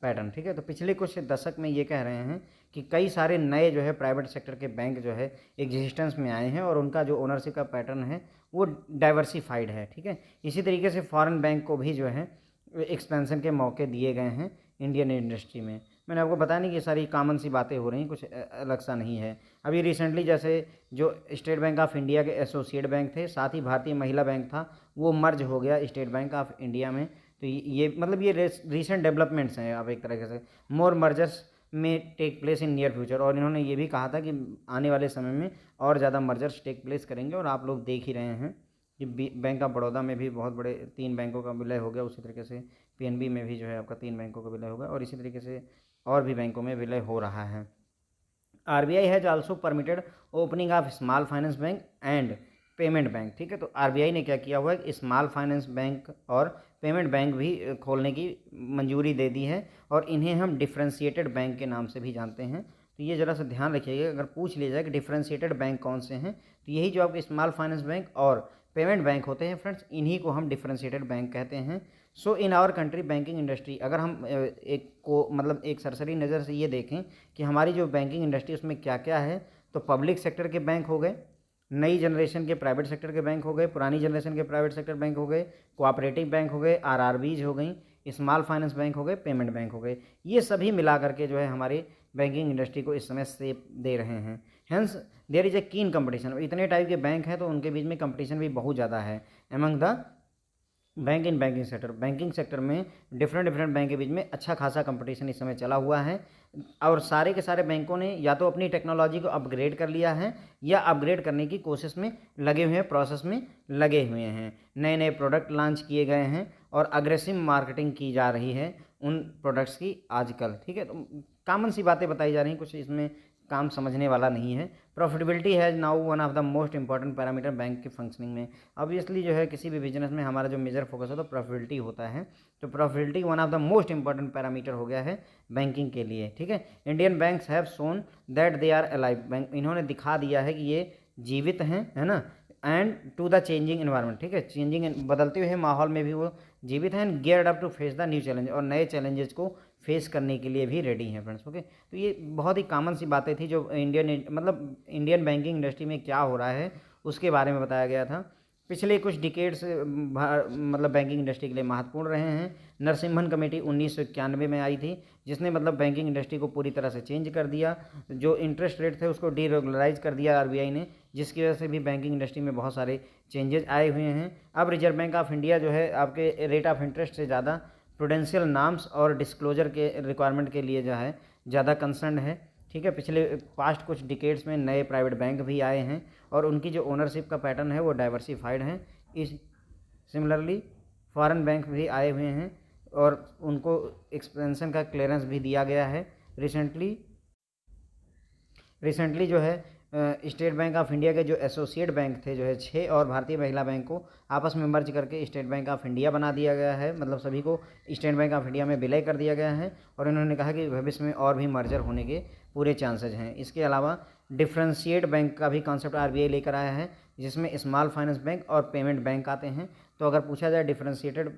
[SPEAKER 1] pattern. ठीक है, तो पिछले कुछ दशक में ये कह रहे हैं कि कई सारे नए जो है प्राइवेट सेक्टर के बैंक जो है एग्जिस्टेंस में आए हैं, और उनका जो ओनरशिप का पैटर्न है वो डाइवर्सिफाइड है। ठीक है, इसी तरीके से फॉरेन बैंक को भी जो है एक्सपेंशन के मौके दिए गए हैं इंडियन इंडस्ट्री में। मैंने आपको बताया नहीं कि ये सारी कॉमन सी बातें हो रही हैं, कुछ अलग सा नहीं है। अभी रिसेंटली जैसे जो स्टेट बैंक ऑफ इंडिया के एसोसिएट बैंक थे, साथ ही भारतीय महिला बैंक था, वो मर्ज हो गया स्टेट बैंक ऑफ इंडिया में, तो ये मतलब ये रिसेंट डेवलपमेंट्स हैं आप एक तरीके से। मोर मर्जर्स में take place in near future, और इन्होंने ये भी कहा था कि आने वाले समय में और ज़्यादा मर्जर्स टेक प्लेस करेंगे, और आप लोग देख ही रहे हैं कि बैंक ऑफ बड़ौदा में भी बहुत बड़े 3 बैंकों का विलय हो गया, उसी तरीके से पीएनबी में भी जो है आपका 3 बैंकों का विलय होगा, और इसी तरीके से और भी बैंकों में विलय हो रहा है। RBI has also permitted opening of small finance bank and payment bank. ठीक है, तो आरबीआई ने क्या किया हुआ है, स्मॉल फाइनेंस बैंक और पेमेंट बैंक भी खोलने की मंजूरी दे दी है, और इन्हें हम डिफ्रेंशिएटेड बैंक के नाम से भी जानते हैं। तो ये ज़रा सा ध्यान रखिएगा, अगर पूछ लिया जाए कि डिफ्रेंशिएटेड बैंक कौन से हैं, तो यही जो आपके स्मॉल फाइनेंस बैंक और पेमेंट बैंक होते हैं फ्रेंड्स, इन्हीं को हम डिफ्रेंशिएटेड बैंक कहते हैं। So in our country banking industry, अगर हम एक को मतलब एक सरसरी नज़र से ये देखें कि हमारी जो बैंकिंग इंडस्ट्री उसमें क्या क्या है, तो पब्लिक सेक्टर के बैंक हो गए, नई जनरेशन के प्राइवेट सेक्टर के बैंक हो गए, पुरानी जनरेशन के प्राइवेट सेक्टर बैंक हो गए, कोऑपरेटिव बैंक हो गए, आरआरबीज हो गई, स्मॉल फाइनेंस बैंक हो गए, पेमेंट बैंक हो गए, ये सभी मिला करके जो है हमारी बैंकिंग इंडस्ट्री को इस समय सेप दे रहे हैं। हेंस देयर इज ए कीन कंपटीशन, इतने टाइप के बैंक हैं तो उनके बीच में कंपटीशन भी बहुत ज़्यादा है among the bank in banking sector. Banking sector में डिफरेंट बैंक के बीच में अच्छा खासा कंपटीशन इस समय चला हुआ है, और सारे के सारे बैंकों ने या तो अपनी टेक्नोलॉजी को अपग्रेड कर लिया है या अपग्रेड करने की कोशिश में लगे हुए हैं, प्रोसेस में लगे हुए हैं। नए नए प्रोडक्ट लॉन्च किए गए हैं और अग्रेसिव मार्केटिंग की जा रही है उन प्रोडक्ट्स की आजकल। ठीक है, तो कॉमन सी बातें बताई जा रही हैं, कुछ इसमें काम समझने वाला नहीं है। Profitability has now one of the most important parameter bank की फंक्शनिंग में। ऑब्वियसली जो है किसी भी बिजनेस में हमारा जो मेजर फोकस है तो प्रॉफिटेबिलिटी होता है, तो profitability one of the most important parameter हो गया है बैंकिंग के लिए। ठीक है, Indian banks have shown that they are alive, bank इन्होंने दिखा दिया है कि ये जीवित हैं, है ना, and to the changing environment. ठीक है, चेंजिंग बदलते हुए माहौल में भी वो जीवित हैं, and geared up to face the new challenge, और नए चैलेंजेस को फेस करने के लिए भी रेडी हैं फ्रेंड्स। ओके, तो ये बहुत ही कॉमन सी बातें थी जो इंडियन बैंकिंग इंडस्ट्री में क्या हो रहा है उसके बारे में बताया गया था। पिछले कुछ डिकेड्स मतलब बैंकिंग इंडस्ट्री के लिए महत्वपूर्ण रहे हैं। नरसिम्हन कमेटी 1991 में आई थी, जिसने मतलब बैंकिंग इंडस्ट्री को पूरी तरह से चेंज कर दिया। जो इंटरेस्ट रेट थे उसको डीरेगुलराइज कर दिया आरबीआई ने, जिसकी वजह से भी बैंकिंग इंडस्ट्री में बहुत सारे चेंजेस आए हुए हैं। अब रिजर्व बैंक ऑफ इंडिया जो है आपके रेट ऑफ इंटरेस्ट से ज़्यादा प्रूडेंशियल नॉर्म्स और डिस्क्लोजर के रिक्वायरमेंट के लिए जो है ज़्यादा कंसर्न है। ठीक है, पिछले पास्ट कुछ डिकेड्स में नए प्राइवेट बैंक भी आए हैं और उनकी जो ओनरशिप का पैटर्न है वो डाइवर्सिफाइड है। इस सिमिलरली फॉरेन बैंक भी आए हुए हैं और उनको एक्सपेंशन का क्लियरेंस भी दिया गया है। रिसेंटली जो है स्टेट बैंक ऑफ इंडिया के जो एसोसिएट बैंक थे जो है 6 और भारतीय महिला बैंक को आपस में मर्ज करके स्टेट बैंक ऑफ इंडिया बना दिया गया है, मतलब सभी को स्टेट बैंक ऑफ इंडिया में विलय कर दिया गया है, और इन्होंने कहा कि भविष्य में और भी मर्जर होने के पूरे चांसेज हैं। इसके अलावा डिफ्रेंशिएट बैंक का भी कॉन्सेप्ट आरबीआई लेकर आया है, जिसमें स्मॉल फाइनेंस बैंक और पेमेंट बैंक आते हैं। तो अगर पूछा जाए डिफ्रेंशिएटेड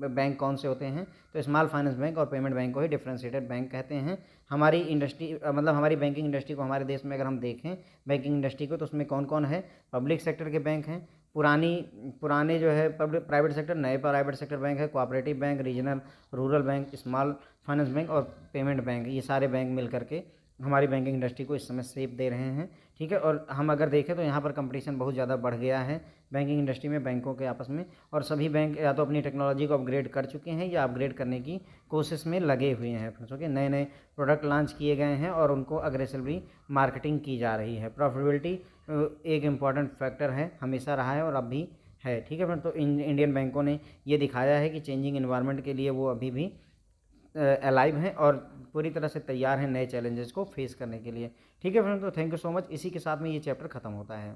[SPEAKER 1] बैंक कौन से होते हैं, तो स्मॉल फाइनेंस बैंक और पेमेंट बैंक को ही डिफ्रेंशिएटेड बैंक कहते हैं। हमारी इंडस्ट्री मतलब हमारी बैंकिंग इंडस्ट्री को हमारे देश में अगर हम देखें बैंकिंग इंडस्ट्री को, तो उसमें कौन कौन है, पब्लिक सेक्टर के बैंक हैं, पुराने जो है पब्लिक प्राइवेट सेक्टर, नए प्राइवेट सेक्टर बैंक है, cooperative bank, regional rural bank, small finance bank और पेमेंट बैंक, ये सारे बैंक मिल करके हमारी बैंकिंग इंडस्ट्री को इस समय शेप दे रहे हैं। ठीक है, और हम अगर देखें तो यहाँ पर कंपटीशन बहुत ज़्यादा बढ़ गया है बैंकिंग इंडस्ट्री में बैंकों के आपस में, और सभी बैंक या तो अपनी टेक्नोलॉजी को अपग्रेड कर चुके हैं या अपग्रेड करने की कोशिश में लगे हुए हैं फ्रेंड्स। ओके, नए नए प्रोडक्ट लॉन्च किए गए हैं और उनको अग्रेसिवली मार्केटिंग की जा रही है। प्रॉफिटेबिलिटी एक इम्पॉर्टेंट फैक्टर है, हमेशा रहा है और अब भी है। ठीक है फ्रेंड, तो इंडियन बैंकों ने ये दिखाया है कि चेंजिंग इन्वायरमेंट के लिए वो अभी भी अलाइव हैं और पूरी तरह से तैयार हैं नए चैलेंजेस को फेस करने के लिए। ठीक है फ्रेंड, तो थैंक यू सो मच। इसी के साथ में ये चैप्टर ख़त्म होता है।